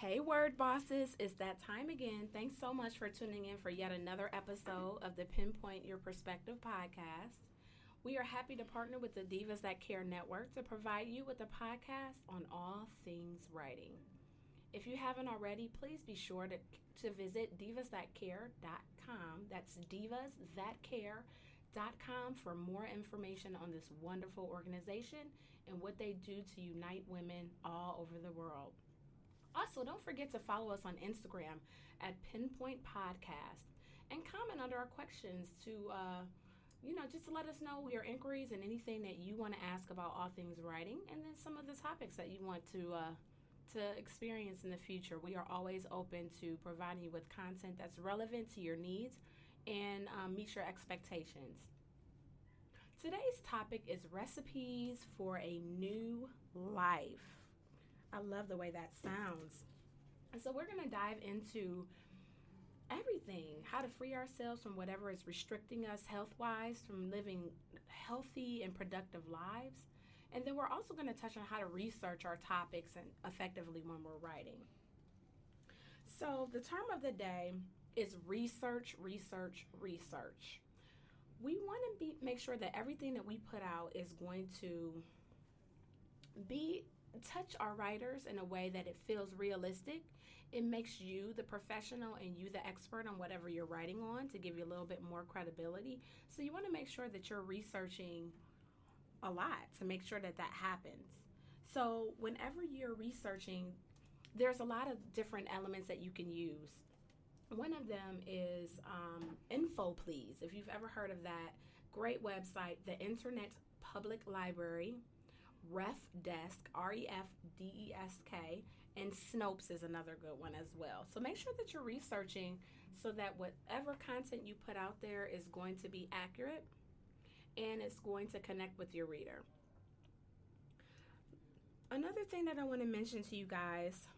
Hey, word bosses, it's that time again. Thanks so much for tuning in for yet another episode of the Penpoint Your Perspective podcast. We are happy to partner with the Divas That Care Network to provide you with a podcast on all things writing. If you haven't already, please be sure to visit divasthatcare.com. That's divasthatcare.com for more information on this wonderful organization and what they do to unite women all over the world. Also, don't forget to follow us on Instagram at Penpoint Podcast and comment under our questions to, just to let us know your inquiries and anything that you want to ask about all things writing, and then some of the topics that you want to experience in the future. We are always open to providing you with content that's relevant to your needs and meets your expectations. Today's topic is recipes for a new life. I love the way that sounds. And so we're going to dive into everything, how to free ourselves from whatever is restricting us health-wise, from living healthy and productive lives. And then we're also going to touch on how to research our topics and effectively when we're writing. So the term of the day is research, research, research. We want to make sure that everything that we put out is going to touch our writers in a way that it feels realistic. It makes you the professional and you the expert on whatever you're writing on to give you a little bit more credibility. So you want to make sure that you're researching a lot to make sure that happens. So whenever you're researching, there's a lot of different elements that you can use. One of them is Info Please. If you've ever heard of that, great website, the Internet Public Library, RefDesk, RefDesk, and Snopes is another good one as well. So make sure that you're researching so that whatever content you put out there is going to be accurate and it's going to connect with your reader. Another thing that I want to mention to you guys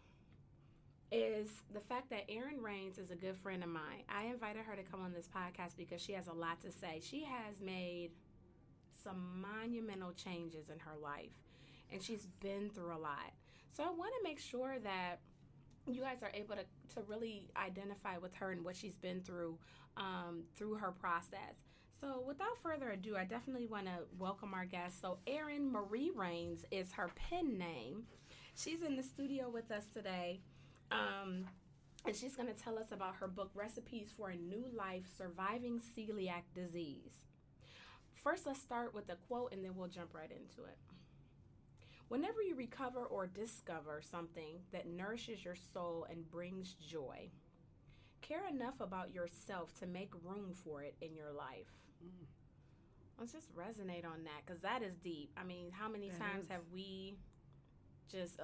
is the fact that Erin Raines is a good friend of mine. I invited her to come on this podcast because she has a lot to say. She has made some monumental changes in her life, and she's been through a lot. So I want to make sure that you guys are able to really identify with her and what she's been through her process. So without further ado, I definitely want to welcome our guest. So Erin Marie Raines is her pen name. She's in the studio with us today, and she's going to tell us about her book, Recipes for a New Life, Surviving Celiac Disease. First, let's start with a quote, and then we'll jump right into it. Whenever you recover or discover something that nourishes your soul and brings joy, care enough about yourself to make room for it in your life. Let's just resonate on that, because that is deep. I mean, how many times have we just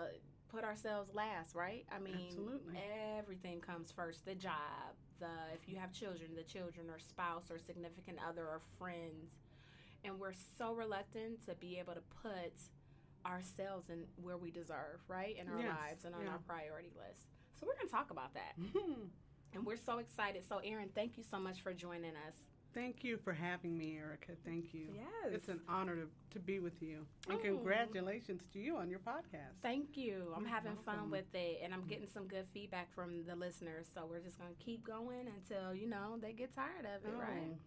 put ourselves last, right? I mean, absolutely. Everything comes first. The job, if you have children, the children, or spouse, or significant other, or friends. And we're so reluctant to be able to put ourselves in where we deserve, right? In our lives and on our priority list. So we're going to talk about that. And we're so excited. So, Erin, thank you so much for joining us. Thank you for having me, Erica. Thank you. Yes. It's an honor to be with you. And congratulations to you on your podcast. Thank you. I'm having fun with it, and I'm getting some good feedback from the listeners. So we're just going to keep going until, they get tired of it, right?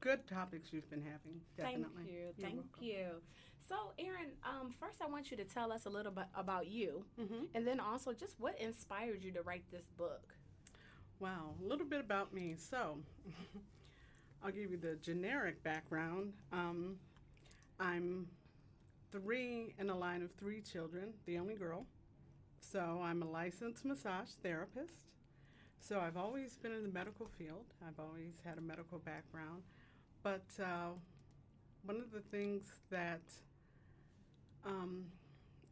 Good topics you've been having, definitely. Thank you. So, Erin, first I want you to tell us a little bit about you, and then also just what inspired you to write this book. Wow, a little bit about me. So, I'll give you the generic background. I'm 3 in a line of 3 children, the only girl. So, I'm a licensed massage therapist. So, I've always been in the medical field. I've always had a medical background. But one of the things that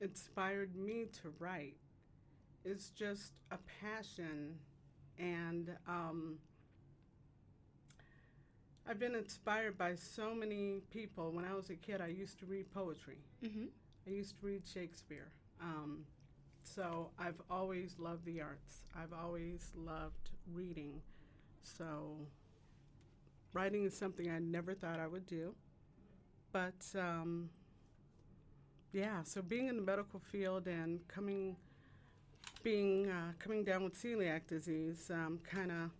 inspired me to write is just a passion. And I've been inspired by so many people. When I was a kid, I used to read poetry. I used to read Shakespeare. So I've always loved the arts. I've always loved reading. So writing is something I never thought I would do. But so being in the medical field and being coming down with celiac disease kind of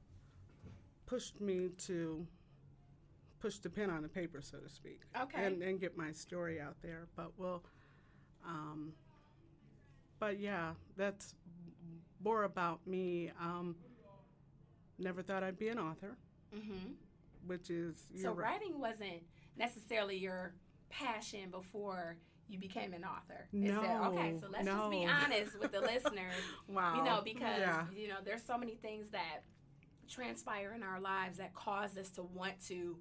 pushed me to push the pen on the paper, so to speak, and get my story out there. But yeah, that's more about me. Never thought I'd be an author, which is so writing wasn't necessarily your passion before you became an author. No. So let's just be honest with the listeners. Wow. Because there's so many things that transpire in our lives that cause us to want to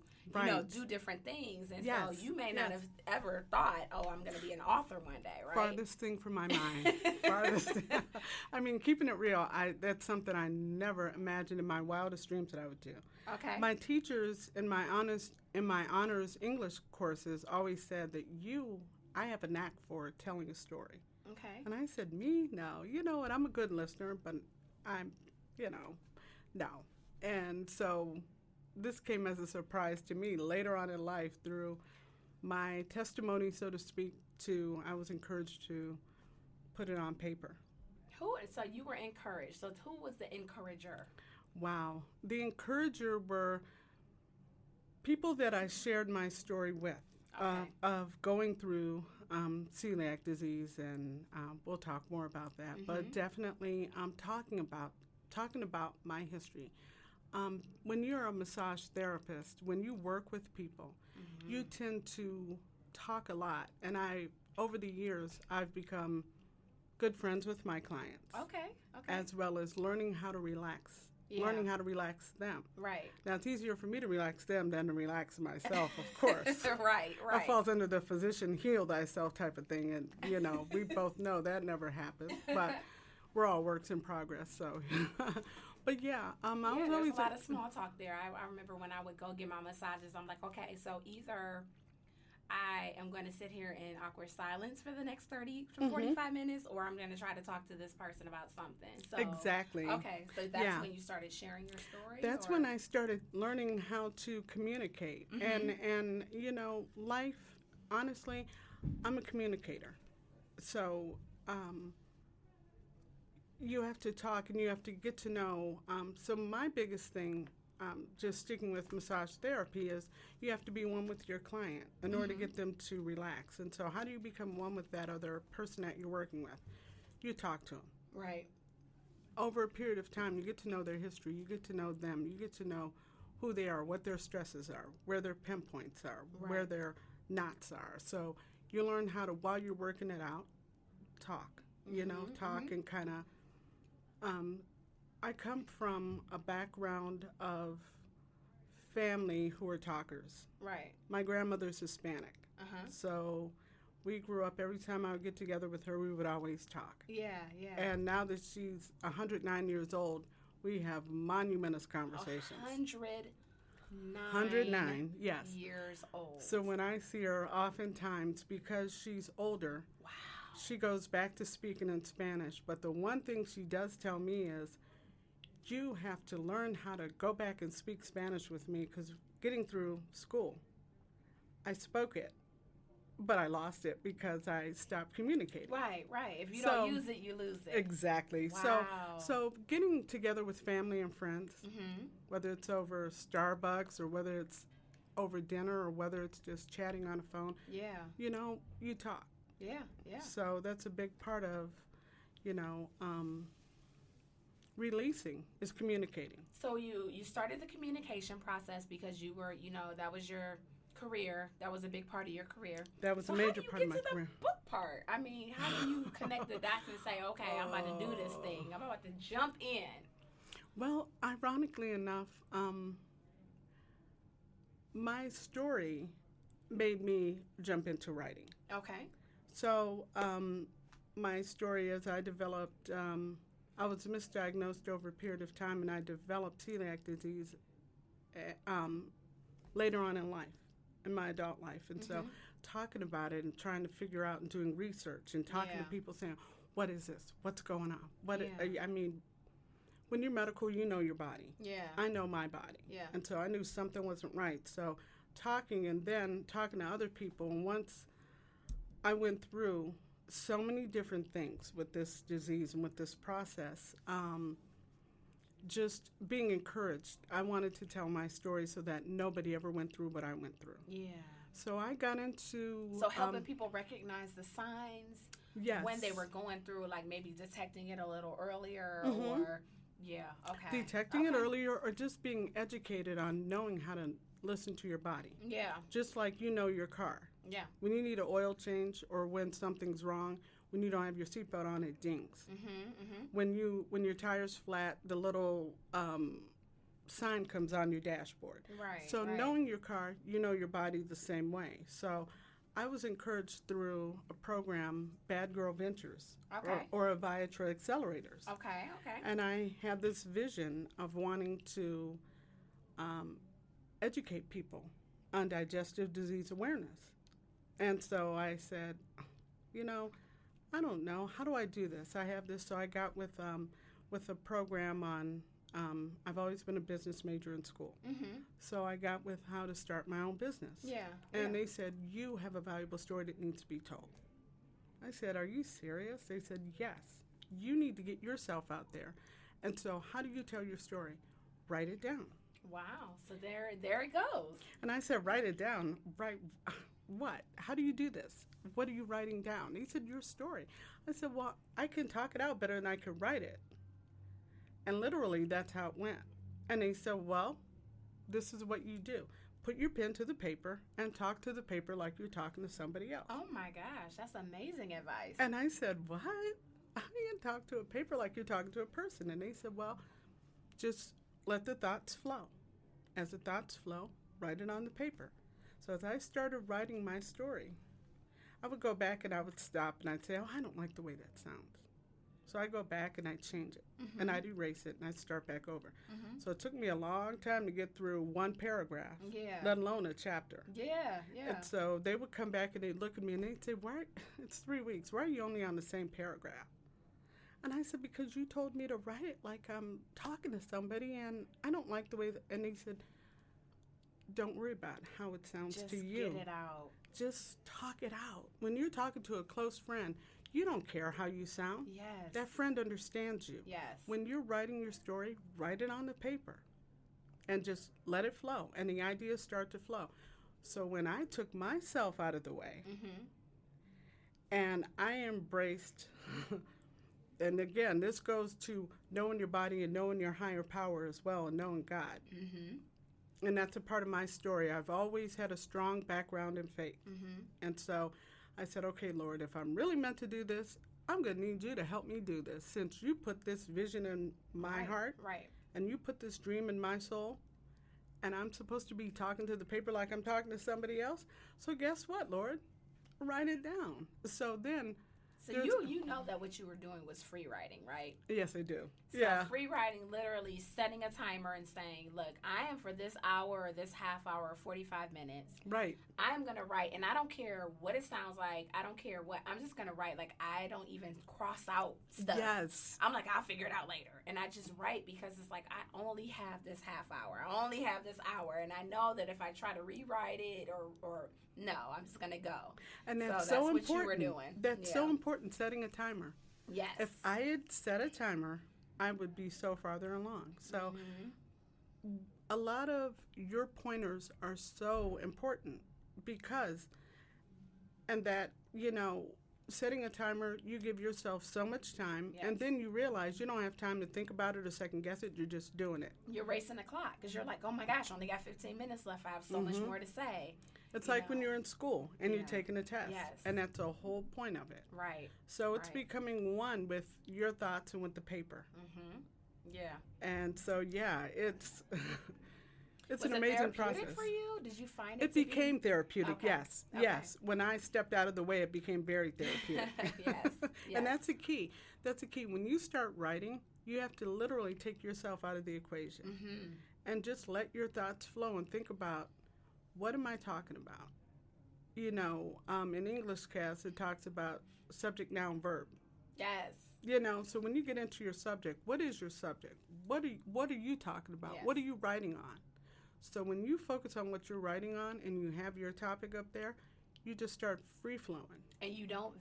do different things, and so you may not have ever thought, I'm going to be an author one day, right? Farthest thing from my mind. Farthest thing. I mean, keeping it real, that's something I never imagined in my wildest dreams that I would do. Okay. My teachers in my honors English courses always said that I have a knack for telling a story. Okay. And I said, me? No. You know what? I'm a good listener, but I'm, no. And so this came as a surprise to me later on in life through my testimony, so to speak, I was encouraged to put it on paper. So you were encouraged. So who was the encourager? Wow. The encourager were people that I shared my story with of going through celiac disease, and we'll talk more about that. But definitely talking about my history. When you're a massage therapist, when you work with people, you tend to talk a lot. And over the years, I've become good friends with my clients. Okay. As well as learning how to relax. Learning how to relax them. Right. Now, it's easier for me to relax them than to relax myself, of course. Right. That falls under the physician heal thyself type of thing. And, we both know that never happens. But we're all works in progress, so... But yeah, I was always a lot of small talk there. I remember when I would go get my massages, I'm like, okay, so either I am going to sit here in awkward silence for the next 30 to 45 minutes, or I'm going to try to talk to this person about something. So, exactly. Okay, so that's when you started sharing your story? That's when I started learning how to communicate. And life, honestly, I'm a communicator. So, you have to talk and you have to get to know. So my biggest thing, just sticking with massage therapy, is you have to be one with your client in order to get them to relax. And so how do you become one with that other person that you're working with? You talk to them. Right. Over a period of time, you get to know their history. You get to know them. You get to know who they are, what their stresses are, where their pinpoints are, where their knots are. So you learn how to, while you're working it out, talk. And kind of... I come from a background of family who are talkers. Right. My grandmother's Hispanic. So we grew up, every time I would get together with her, we would always talk. Yeah. And now that she's 109 years old, we have monumentous conversations. 109, yes. Years old. So when I see her, oftentimes, because she's older, she goes back to speaking in Spanish, but the one thing she does tell me is, you have to learn how to go back and speak Spanish with me, because getting through school, I spoke it, but I lost it because I stopped communicating. Right. If you don't use it, you lose it. Exactly. Wow. So getting together with family and friends, whether it's over Starbucks or whether it's over dinner or whether it's just chatting on a phone, you talk. Yeah. So that's a big part of, releasing is communicating. So you started the communication process because you were, that was your career. That was a big part of your career. That was a major part of my career. The book part? I mean, how do you connect the dots and say, okay, I'm about to do this thing. I'm about to jump in. Well, ironically enough, my story made me jump into writing. Okay. So my story is I developed, I was misdiagnosed over a period of time, and I developed celiac disease later on in life, in my adult life. And so talking about it and trying to figure out and doing research and talking to people saying, what is this? What's going on? I mean, when you're medical, you know your body. Yeah. I know my body. Yeah. And so I knew something wasn't right. So talking and then talking to other people, and once I went through so many different things with this disease and with this process. Just being encouraged. I wanted to tell my story so that nobody ever went through what I went through. Yeah. So I got into... So helping people recognize the signs yes. when they were going through, like maybe detecting it a little earlier Mm-hmm. or, yeah, okay. Detecting it earlier, or just being educated on knowing how to listen to your body. Yeah. Just like you know your car. Yeah. When you need an oil change or when something's wrong, when you don't have your seatbelt on, it dings. Mm-hmm, mm-hmm. When your tire's flat, the little sign comes on your dashboard. Right. So right. knowing your car, you know your body the same way. So I was encouraged through a program, Bad Girl Ventures, Okay. or a bariatric accelerators. Okay, okay. And I had this vision of wanting to educate people on digestive disease awareness. And so I said, I don't know. How do I do this? I have this. So I got with a program on, I've always been a business major in school. Mm-hmm. So I got with how to start my own business. Yeah. And they said, you have a valuable story that needs to be told. I said, are you serious? They said, yes. You need to get yourself out there. And so how do you tell your story? Write it down. Wow. So there it goes. And I said, write it down. Write what? How do you do this? What are you writing down? He said, your story. I said, well, I can talk it out better than I can write it. And literally, that's how it went. And they said, well, this is what you do. Put your pen to the paper and talk to the paper like you're talking to somebody else. Oh, my gosh. That's amazing advice. And I said, what? I can talk to a paper like you're talking to a person. And they said, well, just let the thoughts flow. As the thoughts flow, write it on the paper. So as I started writing my story, I would go back and I would stop and I'd say, oh, I don't like the way that sounds. So I go back and I change it. Mm-hmm. And I'd erase it and I'd start back over. Mm-hmm. So it took me a long time to get through one paragraph, Yeah. let alone a chapter. Yeah, yeah. And so they would come back and they'd look at me and they'd say, why? It's 3 weeks. Why are you only on the same paragraph? And I said, because you told me to write it like I'm talking to somebody and I don't like the way that, and they said, don't worry about how it sounds Just to you. get it out. Just talk it out. When you're talking to a close friend, you don't care how you sound. Yes. That friend understands you. Yes. When you're writing your story, write it on the paper and just let it flow. And the ideas start to flow. So when I took myself out of the way Mm-hmm. and I embraced, and again, this goes to knowing your body and knowing your higher power as well and knowing God. Mm-hmm. And that's a part of my story. I've always had a strong background in faith. Mm-hmm. And so I said, okay, Lord, if I'm really meant to do this, I'm going to need you to help me do this. Since you put this vision in my heart Right. and you put this dream in my soul, and I'm supposed to be talking to the paper like I'm talking to somebody else. So guess what, Lord? Write it down. So then... So you know that what you were doing was free writing, right? Yes, I do. So Yeah. free writing, literally setting a timer and saying, look, I am for this hour or this half hour or 45 minutes. Right. I'm going to write, and I don't care what it sounds like. I don't care what. I'm just going to write. Like, I don't even cross out stuff. Yes. I'm like, I'll figure it out later. And I just write because it's like, I only have this half hour. I only have this hour. And I know that if I try to rewrite it or no, I'm just going to go. And that's so so that's important. what you were doing. That's so important, setting a timer. Yes. If I had set a timer, I would be so farther along. So a lot of your pointers are so important because, and that, setting a timer, you give yourself so much time, and then you realize you don't have time to think about it or second guess it. You're just doing it. You're racing the clock because you're like, oh my gosh, only got 15 minutes left. I have so much more to say. It's like when you're in school and you're taking a test. Yes. And that's the whole point of it. Right. So it's becoming one with your thoughts and with the paper. Mm-hmm. Yeah. And so, it's it's Was an it amazing therapeutic process. for you? Did you find it It became therapeutic, Okay. yes. Okay. Yes. When I stepped out of the way, it became very therapeutic. Yes. And that's the key. That's the key. When you start writing, you have to literally take yourself out of the equation and just let your thoughts flow and think about, what am I talking about? In English class, it talks about subject, noun, verb. Yes. So when you get into your subject, what is your subject? What are you talking about? Yes. What are you writing on? So when you focus on what you're writing on and you have your topic up there, you just start free flowing. And you don't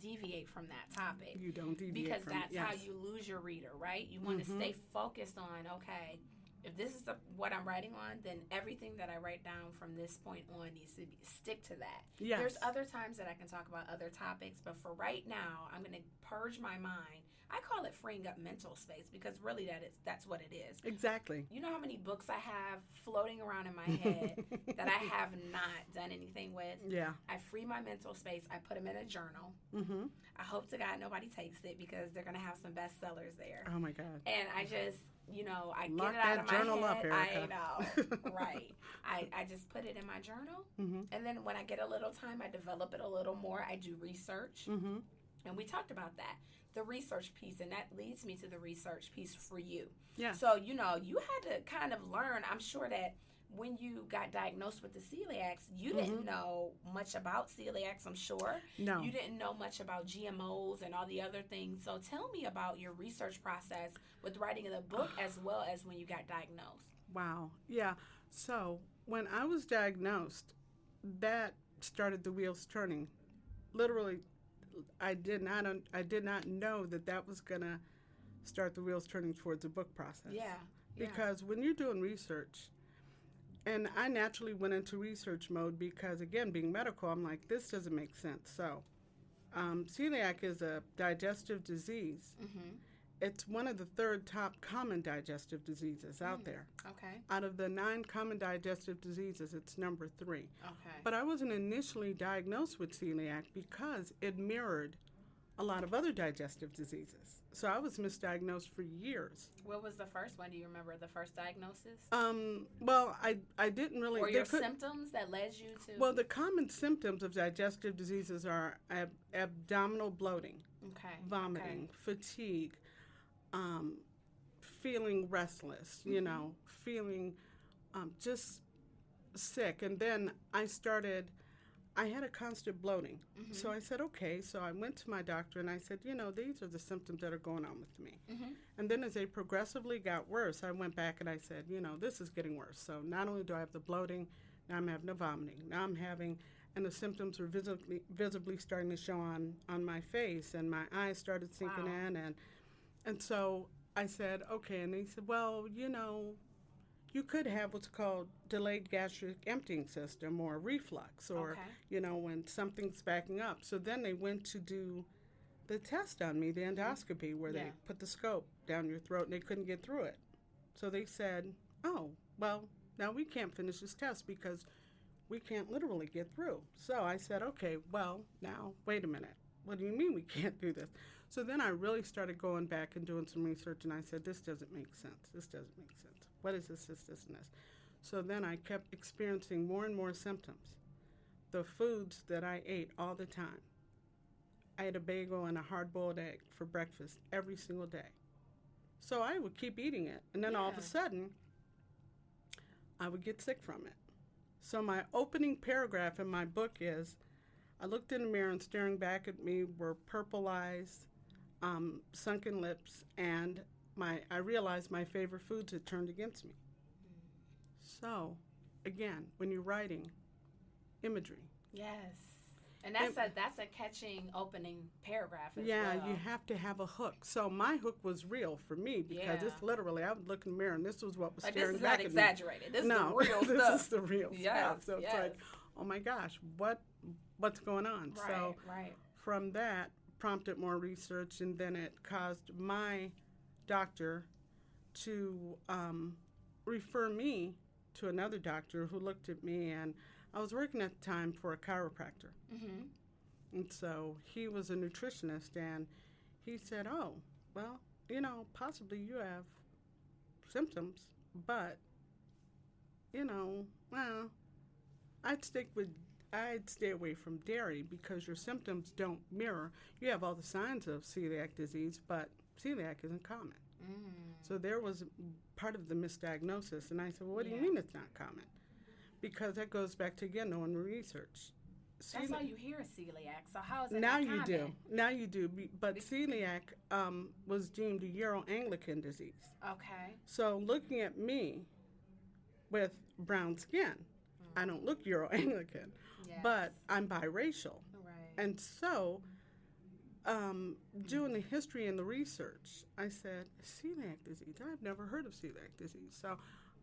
deviate from that topic. You don't deviate because from that's it. how you lose your reader, right? You want to stay focused on, okay, if this is what I'm writing on, then everything that I write down from this point on needs to stick to that. Yes. There's other times that I can talk about other topics, but for right now, I'm going to purge my mind. I call it freeing up mental space because really that's what it is. Exactly. You know how many books I have floating around in my head that I have not done anything with? Yeah. I free my mental space. I put them in a journal. Mm-hmm. I hope to God nobody takes it because they're going to have some bestsellers there. Oh, my God. And I just, I Lock get it out of my journal head. up, Erica. I know. Right. I just put it in my journal. And then when I get a little time, I develop it a little more. I do research. And we talked about that. The research piece, and that leads me to the research piece for you. Yeah. So, you had to kind of learn, I'm sure that when you got diagnosed with the celiacs, you didn't know much about celiacs, I'm sure. No. You didn't know much about GMOs and all the other things. So tell me about your research process with writing the book as well as when you got diagnosed. Wow. Yeah. So when I was diagnosed, that started the wheels turning. Literally, I did not know that was going to start the wheels turning towards the book process. Yeah. Because when you're doing research, and I naturally went into research mode because, again, being medical, I'm like, this doesn't make sense. So celiac is a digestive disease. It's one of the third top common digestive diseases out there. Okay. Out of the 9 common digestive diseases, it's number 3. Okay. But I wasn't initially diagnosed with celiac because it mirrored a lot of other digestive diseases. So I was misdiagnosed for years. What was the first one? Do you remember the first diagnosis? Well, I didn't really. Or your symptoms that led you to? Well, the common symptoms of digestive diseases are abdominal bloating, vomiting, fatigue, feeling restless, feeling just sick. And then I had a constant bloating. So I said, okay. So I went to my doctor and I said, these are the symptoms that are going on with me. And then as they progressively got worse, I went back and I said, this is getting worse. So not only do I have the bloating, now I'm having the vomiting. Now I'm having, and the symptoms were visibly starting to show on my face, and my eyes started sinking in. And so I said, okay. And they said, well, you could have what's called delayed gastric emptying system or reflux or, when something's backing up. So then they went to do the test on me, the endoscopy, where they put the scope down your throat and they couldn't get through it. So they said, oh, well, now we can't finish this test because we can't literally get through. So I said, okay, well, now, wait a minute. What do you mean we can't do this? So then I really started going back and doing some research, and I said, this doesn't make sense. This doesn't make sense. What is this, and this? So then I kept experiencing more and more symptoms. The foods that I ate all the time. I ate a bagel and a hard-boiled egg for breakfast every single day. So I would keep eating it, and then all of a sudden, I would get sick from it. So my opening paragraph in my book is, I looked in the mirror and staring back at me were purple eyes, sunken lips, and I realized my favorite foods had turned against me. So, again, when you're writing, imagery. Yes. And that's a catching opening paragraph as well. Yeah, you have to have a hook. So my hook was real for me because it's literally, I would look in the mirror and this was what was staring back at me. This is not exaggerated. This is the real stuff. This is the real stuff. So it's like, oh my gosh, what's going on? Right, so right. From that prompted more research, and then it caused my doctor to refer me to another doctor who looked at me, and I was working at the time for a chiropractor. And so he was a nutritionist, and he said, oh, well, possibly you have symptoms, but, well, I'd stay away from dairy because your symptoms don't mirror. You have all the signs of celiac disease, but celiac isn't common. So there was part of the misdiagnosis, and I said, well, what do you mean it's not common? Because that goes back to, again, knowing research. That's all you hear is celiac, so how is it now not you common? do. Now you do, but celiac was deemed a Euro-Anglican disease. Okay. So looking at me with brown skin, I don't look Euro-Anglican, Yes. but I'm biracial. Right. And so, doing the history and the research, I said, celiac disease. I've never heard of celiac disease. So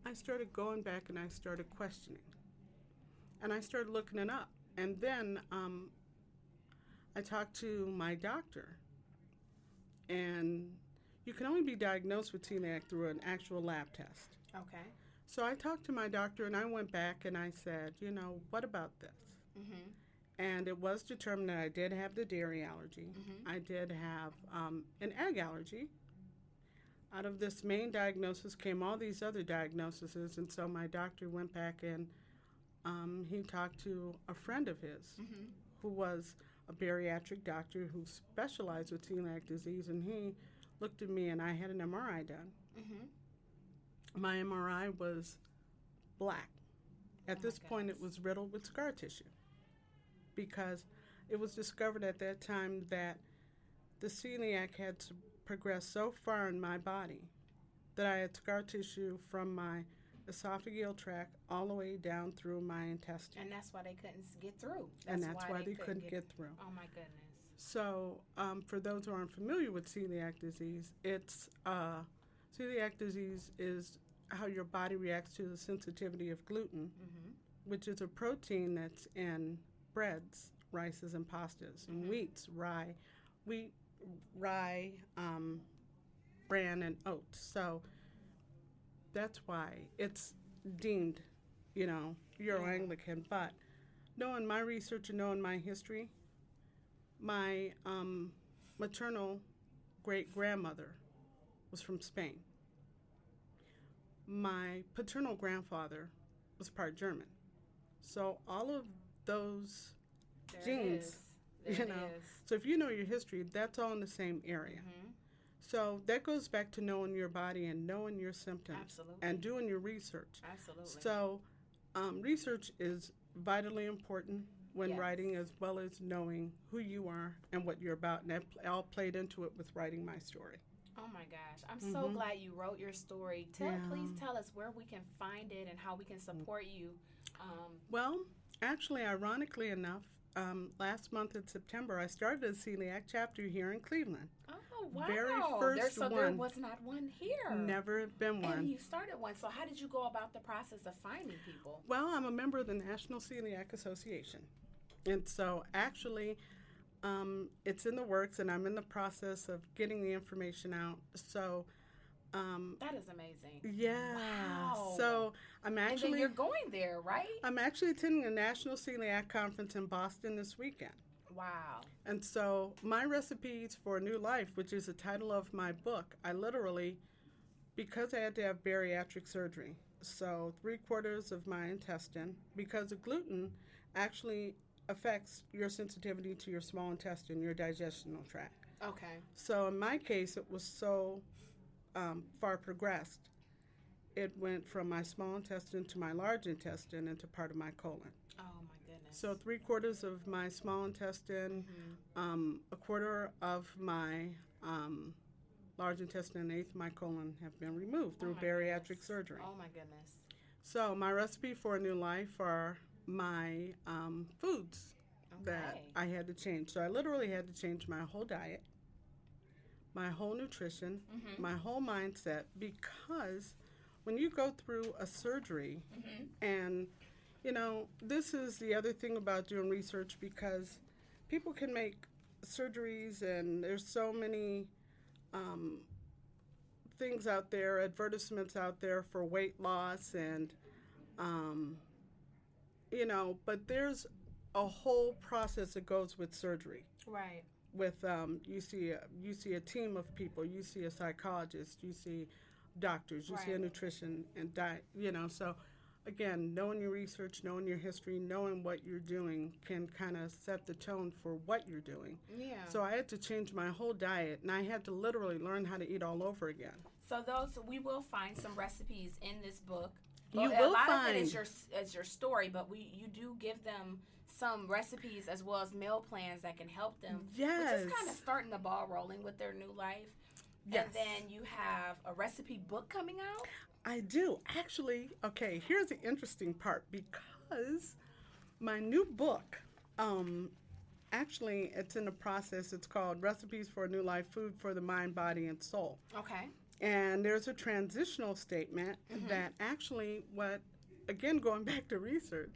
I started going back and I started questioning. And I started looking it up. And then I talked to my doctor. And you can only be diagnosed with celiac through an actual lab test. Okay. So I talked to my doctor and I went back and I said, what about this? Mm-hmm. And it was determined that I did have the dairy allergy. Mm-hmm. I did have an egg allergy. Out of this main diagnosis came all these other diagnoses. And so my doctor went back and he talked to a friend of his Mm-hmm. who was a bariatric doctor who specialized with celiac disease. And he looked at me and I had an MRI done. Mm-hmm. My MRI was black. At Oh this my point, it goodness. was riddled with scar tissue because it was discovered at that time that the celiac had progressed so far in my body that I had scar tissue from my esophageal tract all the way down through my intestine. And that's why they couldn't get through. And that's why they couldn't get through. Oh my goodness. So, for those who aren't familiar with celiac disease, celiac disease is how your body reacts to the sensitivity of gluten, Mm-hmm. which is a protein that's in breads, rices, and pastas, and wheats, rye, bran, and oats. So that's why it's deemed, Euro-Anglican. But knowing my research and knowing my history, my maternal great-grandmother was from Spain. My paternal grandfather was part German. So all of those There genes, it is. There you know. it is. So if you know your history, that's all in the same area. Mm-hmm. So that goes back to knowing your body and knowing your symptoms. Absolutely. And doing your research. Absolutely. So research is vitally important when Yes. writing, as well as knowing who you are and what you're about. And that all played into it with writing my story. Oh my gosh. I'm so glad you wrote your story. Please tell us where we can find it and how we can support you. Well, actually, ironically enough, last month in September, I started a celiac chapter here in Cleveland. Oh, wow. Very first there one. was not one here. Never been one. And you started one. So how did you go about the process of finding people? Well, I'm a member of the National Celiac Association. And so actually, it's in the works, and I'm in the process of getting the information out. So, That is amazing. yeah. Wow. So I'm And then actually you're going there, right? I'm actually attending a National Celiac Conference in Boston this weekend. Wow. And so my recipes for a new life, which is the title of my book, I literally, because I had to have bariatric surgery, so 3/4 of my intestine, because the gluten actually affects your sensitivity to your small intestine, your digestional tract. Okay. So in my case, it was so far progressed. It went from my small intestine to my large intestine and to part of my colon. Oh my goodness. So 3/4 of my small intestine, a quarter of my large intestine, and an eighth of my colon have been removed through my bariatric goodness. surgery. Oh my goodness. So my recipe for a new life are my foods that Okay. I had to change. So I literally had to change my whole diet, my whole nutrition, my whole mindset, because when you go through a surgery, and this is the other thing about doing research, because people can make surgeries and there's so many things out there, advertisements out there for weight loss, and but there's a whole process that goes with surgery. Right. With you see a team of people, you see a psychologist, you see doctors, you see a Right. nutrition and diet. So again, knowing your research, knowing your history, knowing what you're doing can kind of set the tone for what you're doing. Yeah. So I had to change my whole diet, and I had to literally learn how to eat all over again. So we will find some recipes in this book. You Well, will a lot find. of it is your story, but you do give them some recipes as well as meal plans that can help them. Yes. Which is kind of starting the ball rolling with their new life. Yes. And then you have a recipe book coming out. I do. Actually, okay, here's the interesting part. because my new book, actually, it's in the process. It's called Recipes for a New Life, Food for the Mind, Body, and Soul. Okay. And there's a transitional statement that actually again, going back to research,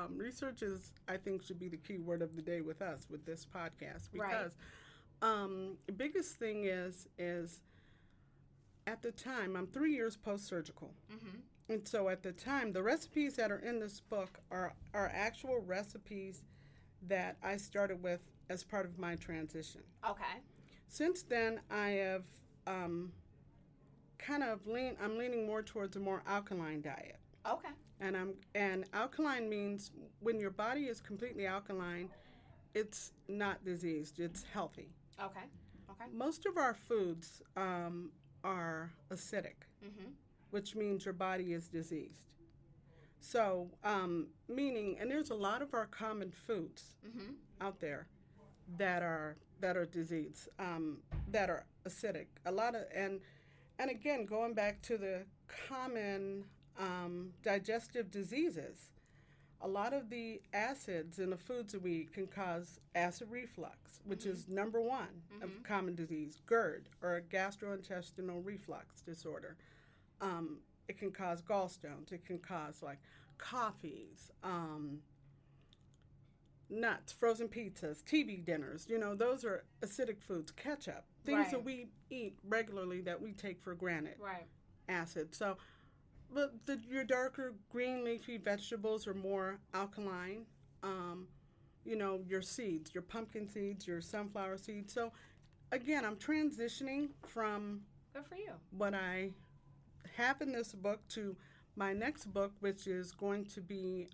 research is, I think, should be the key word of the day with us, with this podcast. Because the biggest thing is at the time, I'm 3 years post-surgical. And so at the time, the recipes that are in this book are actual recipes that I started with as part of my transition. Okay. Since then, I have I'm leaning more towards a more alkaline diet. Okay. And alkaline means when your body is completely alkaline, it's not diseased, it's healthy. Okay. Okay. Most of our foods are acidic, which means your body is diseased. So, meaning, and there's a lot of our common foods out there that are diseased, that are acidic. A lot of, and again, going back to the common digestive diseases, a lot of the acids in the foods that we eat can cause acid reflux, which is number one of common disease, GERD, or gastrointestinal reflux disorder. It can cause gallstones. It can cause like coffees, nuts, frozen pizzas, TV dinners. You know, those are acidic foods. Ketchup, things that we eat regularly that we take for granted. Right. Acid. So, but your darker green leafy vegetables are more alkaline. You know, your seeds, your pumpkin seeds, your sunflower seeds. So, again, I'm transitioning from Good for you. what I have in this book to my next book, which is going to be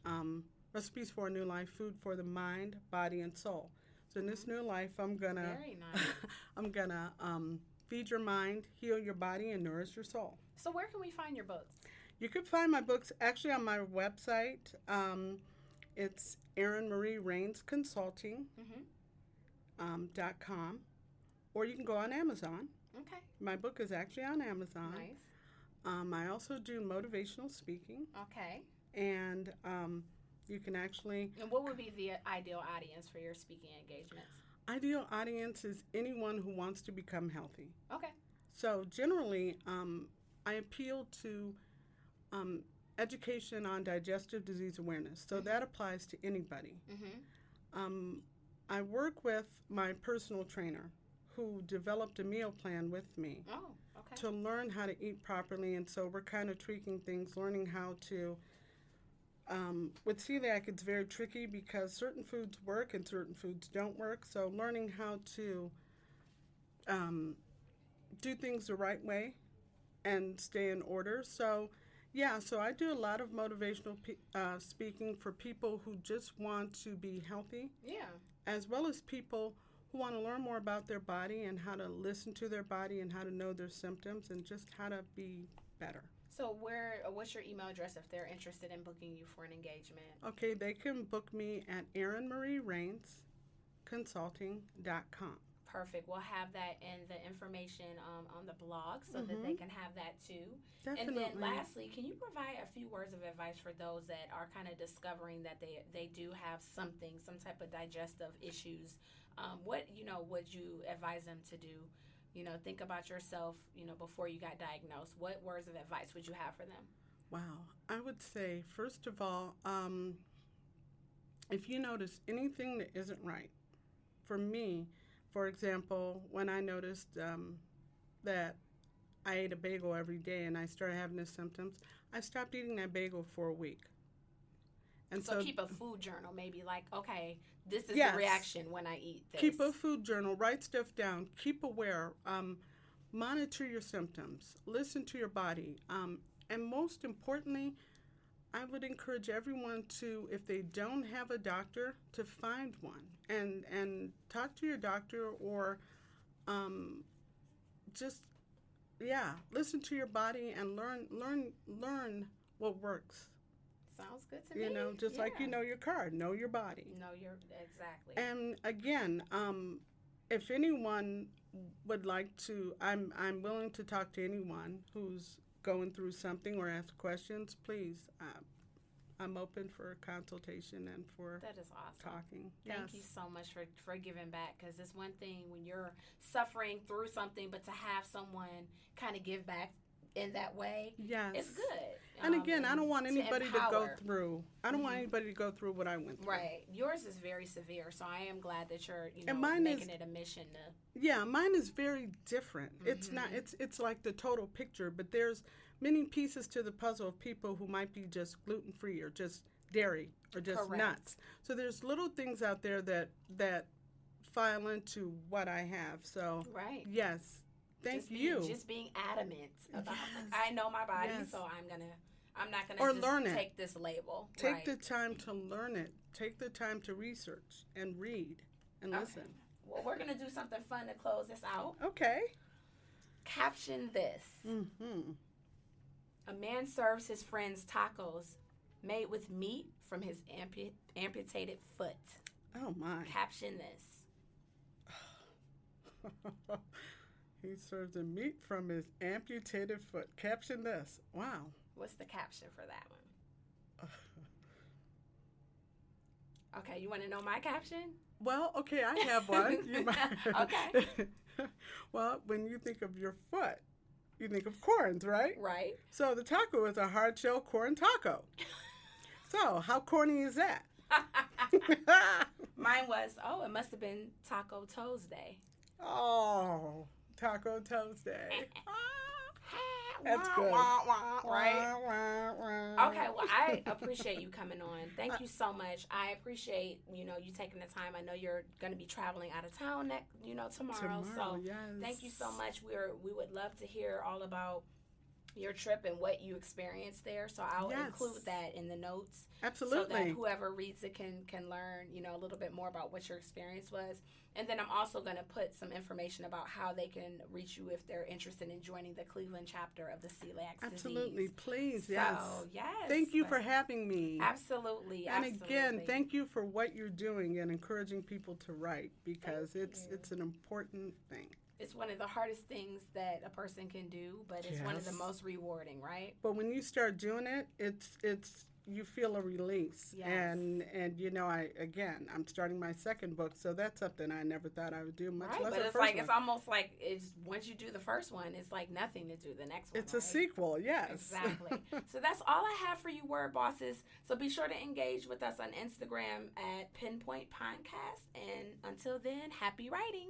Recipes for a New Life, Food for the Mind, Body, and Soul. So in this new life, I'm gonna Very nice. I'm gonna feed your mind, heal your body, and nourish your soul. So where can we find your books? You can find my books actually on my website. It's Erin Marie Raines Consulting .com, or you can go on Amazon. Okay. My book is actually on Amazon. Nice. I also do motivational speaking, Okay. and you can actually. And what would be the ideal audience for your speaking engagements? Ideal audience is anyone who wants to become healthy. Okay. So generally, I appeal to education on digestive disease awareness. So that applies to anybody. I work with my personal trainer who developed a meal plan with me to learn how to eat properly. And so we're kind of tweaking things, learning how to. With celiac, it's very tricky because certain foods work and certain foods don't work. So learning how to do things the right way and stay in order. So, yeah, so I do a lot of motivational speaking for people who just want to be healthy. Yeah. As well as people who want to learn more about their body and how to listen to their body and how to know their symptoms and just how to be better. So what's your email address if they're interested in booking you for an engagement? Okay, they can book me at Erin Marie Raines Consulting.com. Perfect. We'll have that in the information on the blog so that they can have that too. Definitely. And then lastly, can you provide a few words of advice for those that are kind of discovering that they do have some type of digestive issues? What would you advise them to do? Think about yourself, before you got diagnosed. What words of advice would you have for them? Wow. I would say, first of all, if you notice anything that isn't right, for me, for example, when I noticed that I ate a bagel every day and I started having the symptoms, I stopped eating that bagel for a week. And so keep a food journal, maybe like, okay, this is yes, the reaction when I eat this. Keep a food journal, write stuff down, keep aware, monitor your symptoms, listen to your body, and most importantly, I would encourage everyone to, if they don't have a doctor, to find one and talk to your doctor or listen to your body and learn what works. Sounds good to me. Just like you know your car, know your body. Exactly. And again, if anyone would like to, I'm willing to talk to anyone who's going through something or ask questions. Please, I'm open for consultation and for That is awesome. talking. Thank you so much for giving back, because it's one thing when you're suffering through something, but to have someone kind of give back in that way, Yes. it's good. And again, I don't want anybody to go empower. through. I don't want anybody to go through what I went through. Right. Yours is very severe, so I am glad that you're, And mine making it a mission to. Yeah, mine is very different. It's not. It's like the total picture, but there's many pieces to the puzzle of people who might be just gluten free or just dairy or just Correct. nuts. So there's little things out there that file into what I have. So Right. yes, thank Just you. Just being adamant about. Yes. I know my body, Yes. so I'm not gonna Or just learn it. take this label. Take right. the time to learn it. Take the time to research and read and Okay. listen. Well, we're gonna do something fun to close this out. Okay. Caption this. Mm-hmm. A man serves his friends tacos made with meat from his amputated foot. Oh my. Caption this. He serves the meat from his amputated foot. Caption this. Wow. What's the caption for that one? Okay, you want to know my caption? Well, okay, I have one. You might- Okay. Well, when you think of your foot, you think of corns, right? Right. So the taco is a hard shell corn taco. So how corny is that? Mine was, it must have been Taco Toes Day. Oh, Taco Toes Day. That's good. Right? Wah, wah, wah. Okay, well, I appreciate you coming on. Thank you so much. I appreciate, you taking the time. I know you're going to be traveling out of town tomorrow. So yes. thank you so much. We would love to hear all about your trip and what you experienced there. So I'll Yes. include that in the notes. Absolutely. So that whoever reads it can learn, a little bit more about what your experience was. And then I'm also going to put some information about how they can reach you if they're interested in joining the Cleveland chapter of the Celiac Disease. Absolutely. Please, So, yes. yes. Thank you for having me. Absolutely. And absolutely. again, thank you for what you're doing and encouraging people to write, because it's an important thing. It's one of the hardest things that a person can do, but it's one of the Yes. most rewarding, right? But when you start doing it, it's you feel a release. Yes. And I'm starting my second book, so that's something I never thought I would do, much Right, less but a it's first like one. it's almost like once you do the first one, it's like nothing to do the next one. It's a right? sequel, yes. Exactly. So that's all I have for you, Word Bosses. So be sure to engage with us on Instagram at Penpoint Podcast. And until then, happy writing.